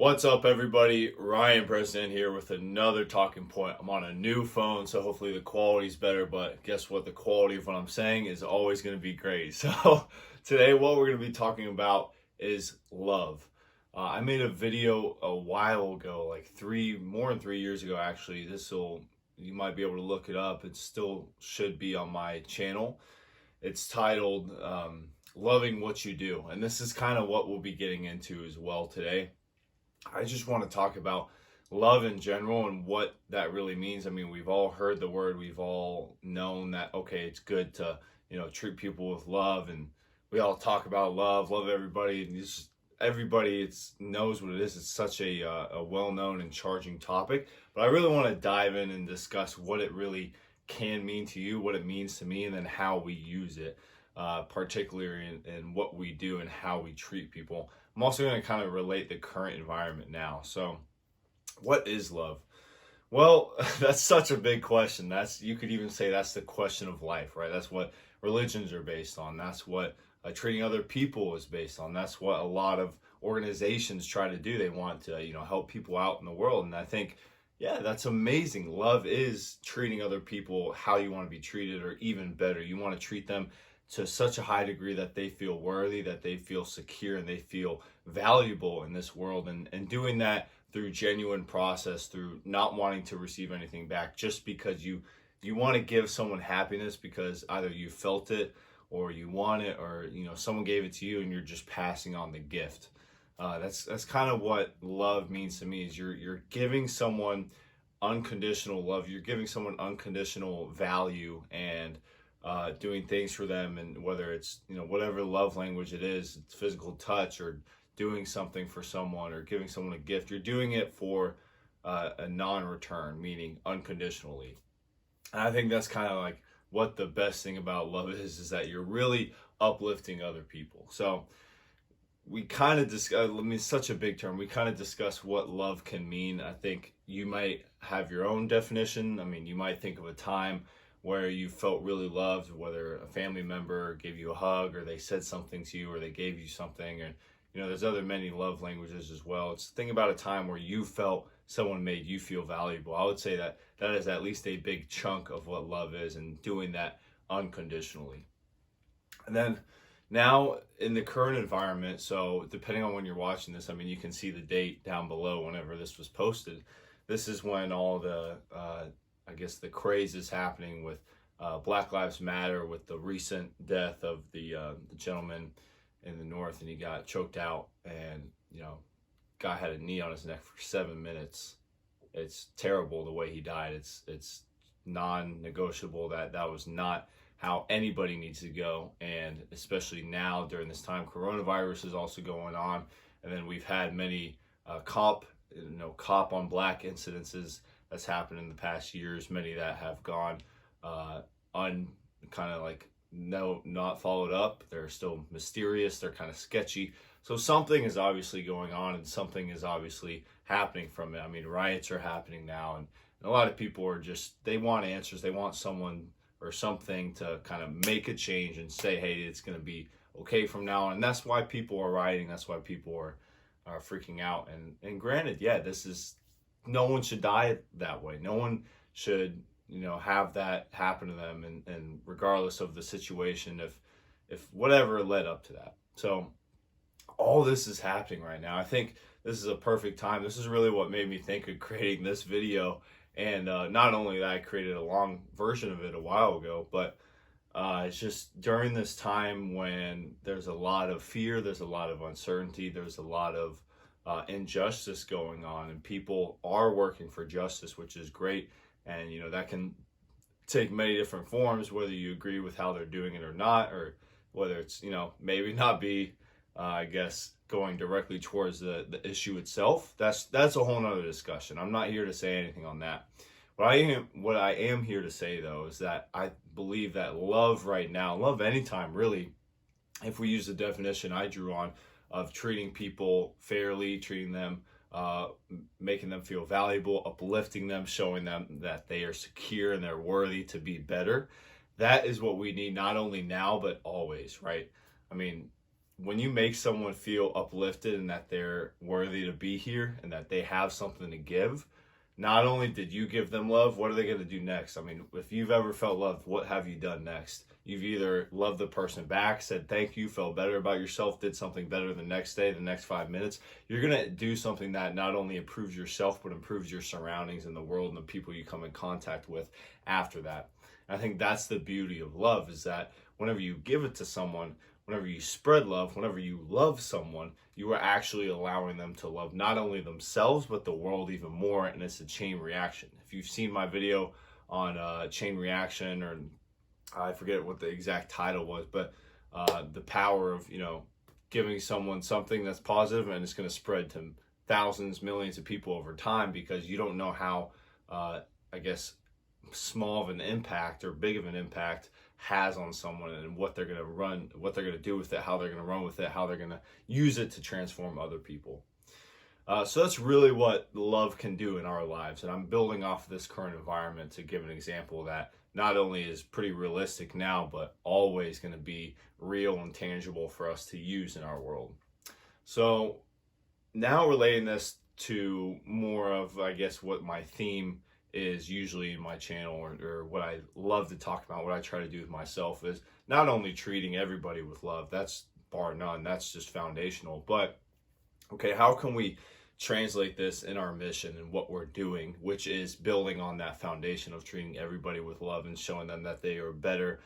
What's up, everybody? Ryan President here with another talking point. I'm on a new phone, so hopefully the quality's better, but guess what? The quality of what I'm saying is always going to be great. So, today, what we're going to be talking about is love. I made a video a while ago, like more than 3 years ago, actually. You might be able to look it up. It still should be on my channel. It's titled Loving What You Do. And this is kind of what we'll be getting into as well today. I just want to talk about love in general and what that really means. I mean, we've all heard the word, we've all known that, okay, it's good to, treat people with love, and we all talk about love everybody, and everybody knows what it is. It's such a well-known and charging topic, but I really want to dive in and discuss what it really can mean to you, what it means to me, and then how we use it, particularly in what we do and how we treat people. I'm also going to kind of relate the current environment now. So, what is love? Well, that's such a big question. You could even say that's the question of life, right? That's what religions are based on. That's what treating other people is based on. That's what a lot of organizations try to do. They want to, help people out in the world. And I think, yeah, that's amazing. Love is treating other people how you want to be treated, or even better. You want to treat them to such a high degree that they feel worthy, that they feel secure, and they feel valuable in this world. And doing that through genuine process, through not wanting to receive anything back, just because you want to give someone happiness because either you felt it or you want it, or someone gave it to you and you're just passing on the gift. That's kind of what love means to me. Is you're giving someone unconditional love. You're giving someone unconditional value, and doing things for them, and whether it's whatever love language it is, it's physical touch, or doing something for someone, or giving someone a gift. You're doing it for a non-return, meaning unconditionally. And I think that's kind of like what the best thing about love is that you're really uplifting other people. So we kind of discuss, it's such a big term. We kind of discuss what love can mean. I think you might have your own definition. I mean, you might think of a time where you felt really loved, whether a family member gave you a hug, or they said something to you, or they gave you something. And there's other many love languages as well. It's think about a time where you felt someone made you feel valuable. I would say that is at least a big chunk of what love is, and doing that unconditionally. And then now in the current environment, so depending on when you're watching this, I mean, you can see the date down below whenever this was posted. This is when all the I guess the craze is happening with Black Lives Matter, with the recent death of the gentleman in the north, and he got choked out, and guy had a knee on his neck for 7 minutes. It's terrible the way he died. It's non-negotiable. That was not how anybody needs to go, and especially now during this time, coronavirus is also going on, and then we've had many cop on black incidences that's happened in the past years. Many that have gone not followed up. They're still mysterious. They're kind of sketchy. So something is obviously going on, and something is obviously happening from it. I mean, riots are happening now, and a lot of people are they want answers. They want someone or something to kind of make a change and say, hey, it's going to be okay from now on. And that's why people are rioting. That's why people are freaking out. And granted, yeah, no one should die that way. No one should, have that happen to them, and regardless of the situation, if whatever led up to that. So all this is happening right now. I think this is a perfect time. This is really what made me think of creating this video. And not only that, I created a long version of it a while ago, but it's just during this time when there's a lot of fear, there's a lot of uncertainty, there's a lot of injustice going on, and people are working for justice, which is great. And that can take many different forms, whether you agree with how they're doing it or not, or whether it's maybe not be I guess going directly towards the issue itself. That's a whole nother discussion. I'm not here to say anything on that. What I am here to say, though, is that I believe that love right now, love anytime really, if we use the definition I drew on of treating people fairly, treating them, making them feel valuable, uplifting them, showing them that they are secure and they're worthy to be better. That is what we need, not only now, but always, right? I mean, when you make someone feel uplifted and that they're worthy to be here and that they have something to give, not only did you give them love, what are they going to do next? I mean, if you've ever felt loved, what have you done next? You've either loved the person back, said thank you, felt better about yourself, did something better the next day, the next 5 minutes. You're going to do something that not only improves yourself, but improves your surroundings and the world and the people you come in contact with after that. And I think that's the beauty of love, is that whenever you give it to someone, whenever you spread love, whenever you love someone, you are actually allowing them to love not only themselves, but the world even more. And it's a chain reaction. If you've seen my video on chain reaction, or I forget what the exact title was, but the power of, giving someone something that's positive and it's going to spread to thousands, millions of people over time, because you don't know how, small of an impact or big of an impact has on someone, and what they're going to do with it, how they're going to run with it, how they're going to use it to transform other people. So that's really what love can do in our lives. And I'm building off of this current environment to give an example that not only is pretty realistic now, but always going to be real and tangible for us to use in our world. So now relating this to more of, what my theme is usually in my channel, or what I love to talk about, what I try to do with myself, is not only treating everybody with love, that's bar none, that's just foundational, but okay, how can we translate this in our mission and what we're doing, which is building on that foundation of treating everybody with love and showing them that they are better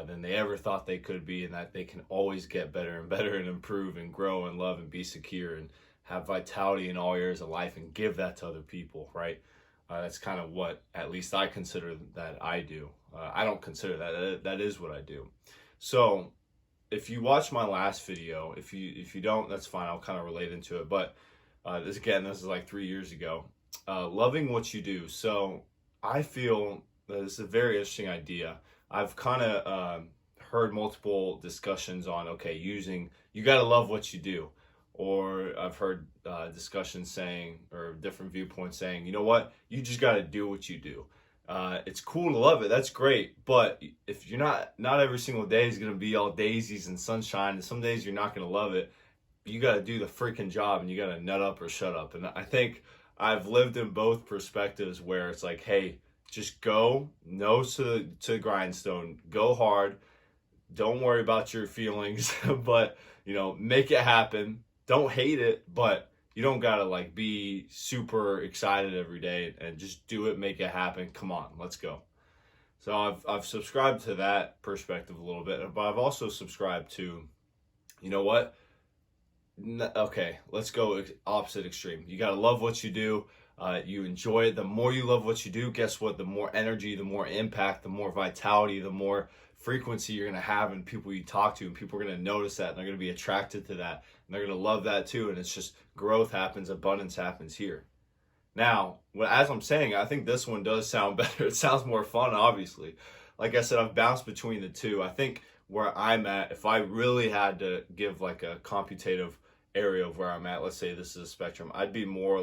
than they ever thought they could be, and that they can always get better and better and improve and grow and love and be secure and have vitality in all areas of life and give that to other people, right? That's kind of what, at least I consider that I do. I don't consider that. That is what I do. So if you watch my last video, if you don't, that's fine. I'll kind of relate into it. But this is like 3 years ago. Loving what you do. So I feel that it's a very interesting idea. I've kind of heard multiple discussions on, you got to love what you do. Or I've heard discussions saying, or different viewpoints saying, you know what, you just got to do what you do. It's cool to love it. That's great. But if you're not every single day is going to be all daisies and sunshine, and some days you're not going to love it, you got to do the freaking job, and you got to nut up or shut up. And I think I've lived in both perspectives, where it's like, hey, just go, nose to the grindstone, go hard. Don't worry about your feelings, but, make it happen. Don't hate it, but you don't gotta be super excited every day, and just do it, make it happen. Come on, let's go. So I've subscribed to that perspective a little bit, but I've also subscribed to, okay, let's go opposite extreme. You gotta love what you do. You enjoy it. The more you love what you do, guess what? The more energy, the more impact, the more vitality, the more frequency you're going to have in people you talk to, and people are going to notice that, and they're going to be attracted to that, and they're going to love that too. And it's just growth happens, abundance happens here. Now, as I'm saying, I think this one does sound better. It sounds more fun, obviously. Like I said, I've bounced between the two. I think where I'm at, if I really had to give a computative area of where I'm at, let's say this is a spectrum, I'd be more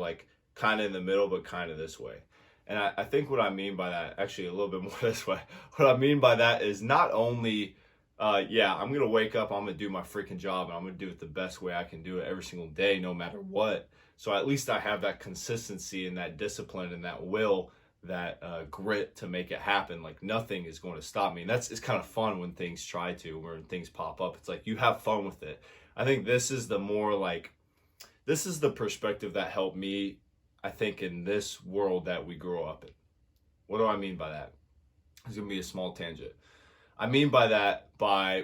kind of in the middle, but kind of this way. And I think what I mean by that, actually a little bit more this way, what I mean by that is not only, I'm going to wake up, I'm going to do my freaking job, and I'm going to do it the best way I can do it every single day, no matter what. So at least I have that consistency and that discipline and that will, that grit to make it happen. Nothing is going to stop me. And it's kind of fun when things when things pop up. It's you have fun with it. I think this is this is the perspective that helped me, I think, in this world that we grow up in. What do I mean by that? It's going to be a small tangent. I mean by that,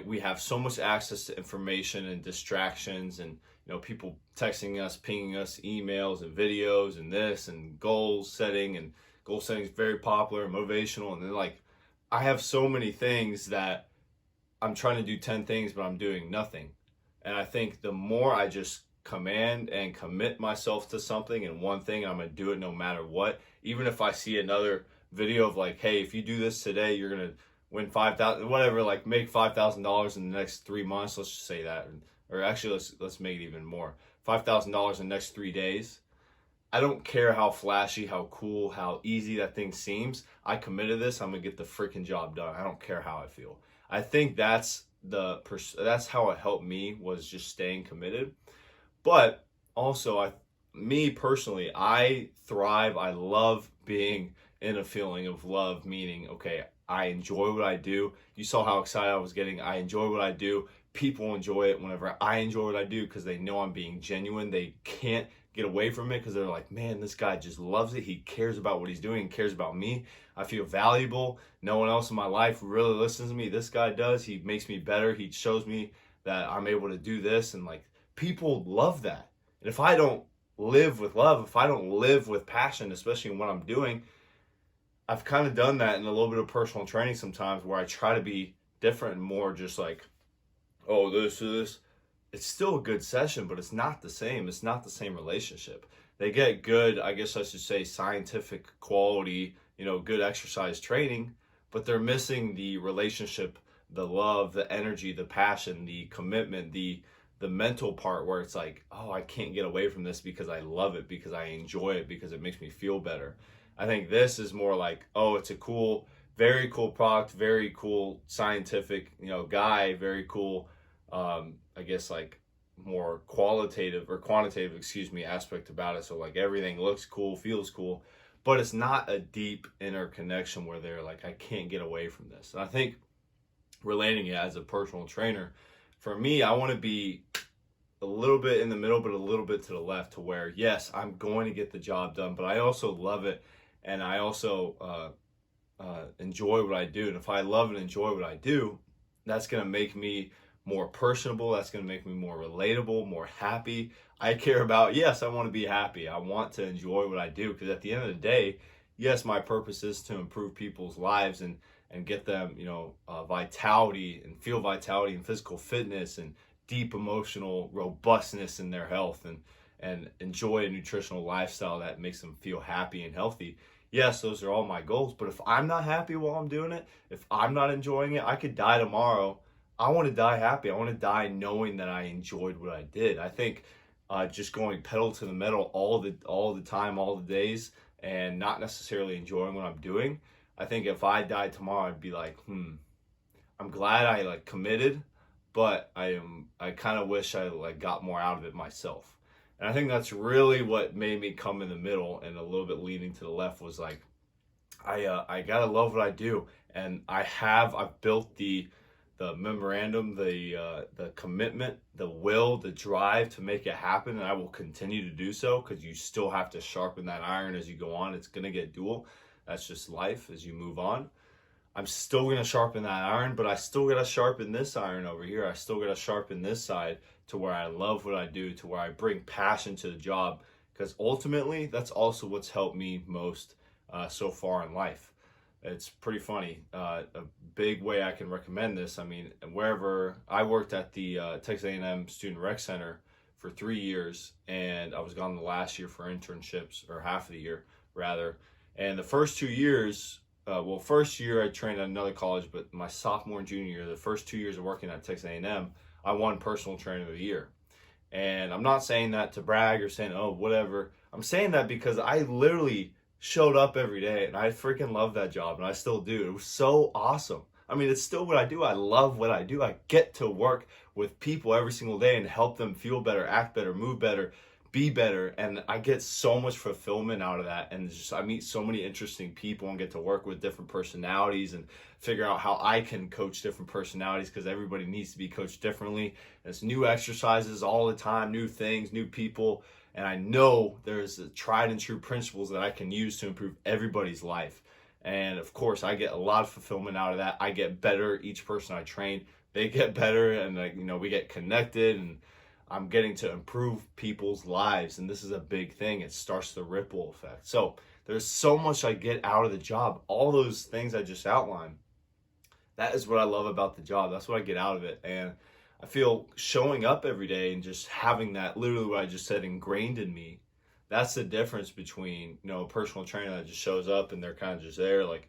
we have so much access to information and distractions, and people texting us, pinging us, emails and videos and this, and goal setting is very popular and motivational. And then I have so many things that I'm trying to do 10 things, but I'm doing nothing. And I think the more I just command and commit myself to something and one thing, I'm going to do it no matter what. Even if I see another video of hey, if you do this today, you're going to win $5,000, whatever, make $5,000 in the next 3 months. Let's just say that. Or actually, let's make it even more. $5,000 in the next 3 days. I don't care how flashy, how cool, how easy that thing seems. I committed this. I'm going to get the freaking job done. I don't care how I feel. I think that's that's how it helped me, was just staying committed. But also, me personally, I thrive. I love being in a feeling of love, meaning, okay, I enjoy what I do. You saw how excited I was getting. I enjoy what I do. People enjoy it whenever I enjoy what I do because they know I'm being genuine. They can't get away from it because they're like, man, this guy just loves it. He cares about what he's doing and cares about me. I feel valuable. No one else in my life really listens to me. This guy does. He makes me better. He shows me that I'm able to do this. And like, people love that. And if I don't live with love, if I don't live with passion, especially in what I'm doing, I've kind of done that in a little bit of personal training sometimes where I try to be different and more just like, oh, this. It's still a good session, but it's not the same. It's not the same relationship. They get good, I guess I should say, scientific quality, good exercise training, but they're missing the relationship, the love, the energy, the passion, the commitment, the mental part where it's like, oh, I can't get away from this because I love it, because I enjoy it, because it makes me feel better. I think this is more like, oh, it's a cool, very cool product, very cool scientific, guy, very cool, I guess like more qualitative or quantitative, aspect about it. So like everything looks cool, feels cool, but it's not a deep inner connection where they're like, I can't get away from this. And I think relating it as a personal trainer, for me, I want to be a little bit in the middle, but a little bit to the left, to where, yes, I'm going to get the job done, but I also love it. And I also enjoy what I do. And if I love and enjoy what I do, that's going to make me more personable. That's going to make me more relatable, more happy. I care about, yes, I want to be happy. I want to enjoy what I do, because at the end of the day, yes, my purpose is to improve people's lives and get them, vitality, and feel vitality and physical fitness and deep emotional robustness in their health, and enjoy a nutritional lifestyle that makes them feel happy and healthy. Yes, those are all my goals. But if I'm not happy while I'm doing it, if I'm not enjoying it, I could die tomorrow. I want to die happy. I want to die knowing that I enjoyed what I did. I think just going pedal to the metal all the time, all the days, and not necessarily enjoying what I'm doing, I think if I died tomorrow, I'd be like, I'm glad I committed, but I kind of wish I got more out of it myself. And I think that's really what made me come in the middle and a little bit leaning to the left, was like, I gotta love what I do, and I've built the memorandum, the commitment, the will, the drive to make it happen, and I will continue to do so, because you still have to sharpen that iron as you go on. It's gonna get dual. That's just life as you move on. I'm still gonna sharpen that iron, but I still gotta sharpen this iron over here. I still gotta sharpen this side to where I love what I do, to where I bring passion to the job, because ultimately that's also what's helped me most so far in life. It's pretty funny. A big way I can recommend this, I mean, wherever I worked at the Texas A&M Student Rec Center for 3 years, and I was gone the last year for internships, or half of the year rather. And the first 2 years, first year I trained at another college, but my sophomore and junior year, the first 2 years of working at Texas A&M, I won Personal Trainer of the Year. And I'm not saying that to brag or saying, oh, whatever. I'm saying that because I literally showed up every day, and I freaking love that job, and I still do. It was so awesome. I mean, it's still what I do. I love what I do. I get to work with people every single day and help them feel better, act better, move better, be better, and I get so much fulfillment out of that. And just I meet so many interesting people and get to work with different personalities and figure out how I can coach different personalities, because everybody needs to be coached differently. There's new exercises all the time, new things, new people, and I know there's tried and true principles that I can use to improve everybody's life. And of course, I get a lot of fulfillment out of that. I get better. Each person I train, they get better, and we get connected, and I'm getting to improve people's lives, and this is a big thing. It starts the ripple effect. So there's so much I get out of the job. All those things I just outlined, that is what I love about the job. That's what I get out of it. And I feel showing up every day and just having that, literally what I just said, ingrained in me. That's the difference between, a personal trainer that just shows up and they're kind of just there like,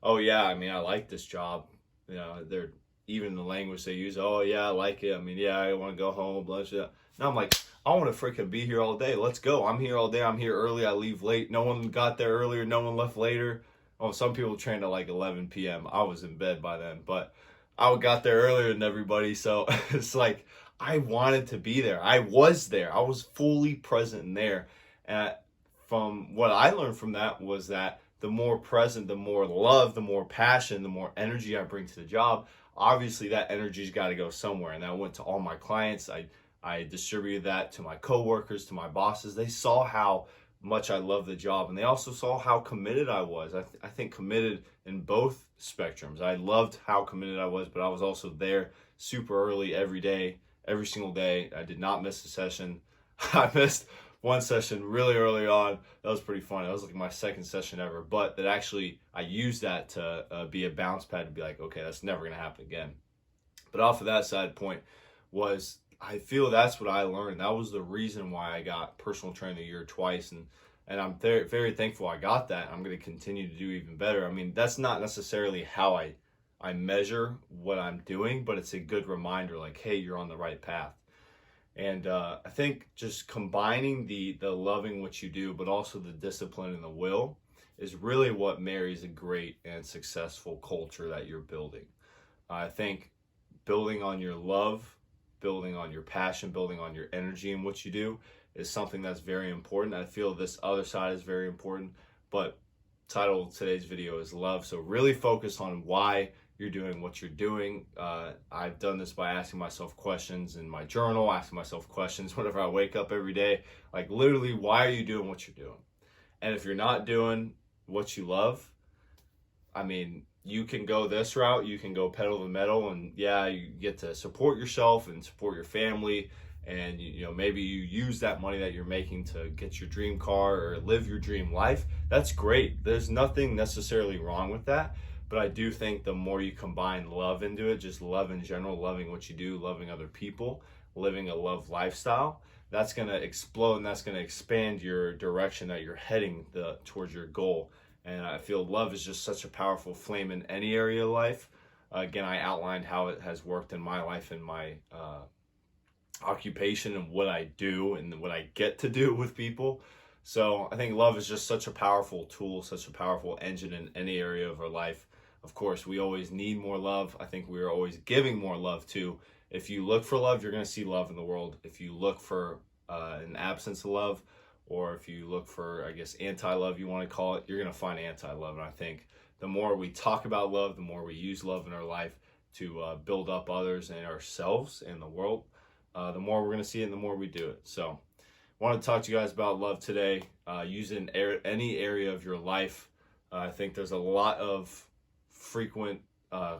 oh yeah, I mean, I like this job. They're, even the language they use, oh yeah, I like it. I mean, yeah, I want to go home, blah, blah. Now I'm like, I want to freaking be here all day. Let's go. I'm here all day. I'm here early. I leave late. No one got there earlier. No one left later. Oh, some people trained at like 11 p.m. I was in bed by then. But I got there earlier than everybody, so it's like I wanted to be there. I was there. I was fully present and there. And from what I learned from that was that the more present, the more love, the more passion, the more energy I bring to the job. Obviously, that energy's got to go somewhere, and that went to all my clients. I distributed that to my coworkers, to my bosses. They saw how much I love the job, and they also saw how committed I was. I think committed in both spectrums. I loved how committed I was, but I was also there super early every day, every single day. I did not miss a session. I missed one session really early on. That was pretty funny. That was like my second session ever, but that actually I used that to be a bounce pad to be like, okay, that's never gonna happen again. But off of that side point was I feel that's what I learned. That was the reason why I got personal trainer of the year twice, and I'm very very thankful I got that. I'm going to continue to do even better. I mean, that's not necessarily how I measure what I'm doing, but it's a good reminder like, hey, you're on the right path. And I think just combining the loving what you do, but also the discipline and the will is really what marries a great and successful culture that you're building. I think building on your love, building on your passion, building on your energy in what you do is something that's very important. I feel this other side is very important, but title of today's video is love. So really focus on why you're doing what you're doing. I've done this by asking myself questions in my journal, asking myself questions whenever I wake up every day, like literally, why are you doing what you're doing? And if you're not doing what you love, I mean, you can go this route, you can go pedal to the metal, and yeah, you get to support yourself and support your family, and you know, maybe you use that money that you're making to get your dream car or live your dream life. That's great. There's nothing necessarily wrong with that, but I do think the more you combine love into it, just love in general, loving what you do, loving other people, living a love lifestyle, that's going to explode, and that's going to expand your direction that you're heading towards your goal. And I feel love is just such a powerful flame in any area of life. Again, I outlined how it has worked in my life and my occupation and what I do and what I get to do with people. So I think love is just such a powerful tool, such a powerful engine in any area of our life. Of course, we always need more love. I think we are always giving more love too. If you look for love, you're going to see love in the world. If you look for an absence of love, or if you look for, I guess, anti-love, you want to call it, you're going to find anti-love. And I think the more we talk about love, the more we use love in our life to build up others and ourselves and the world, the more we're going to see it and the more we do it. So I want to talk to you guys about love today. Use it in any area of your life. I think there's a lot of frequent,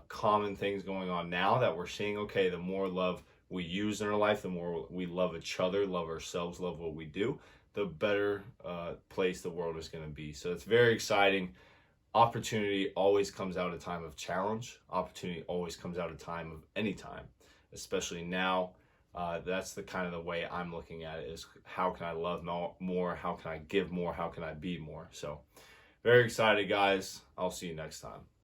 common things going on now that we're seeing, okay, the more love we use in our life, the more we love each other, love ourselves, love what we do, the better place the world is going to be. So it's very exciting. Opportunity always comes out of time of challenge. Opportunity always comes out of time of any time, especially now. That's the kind of the way I'm looking at it, is how can I love more? How can I give more? How can I be more? So very excited, guys. I'll see you next time.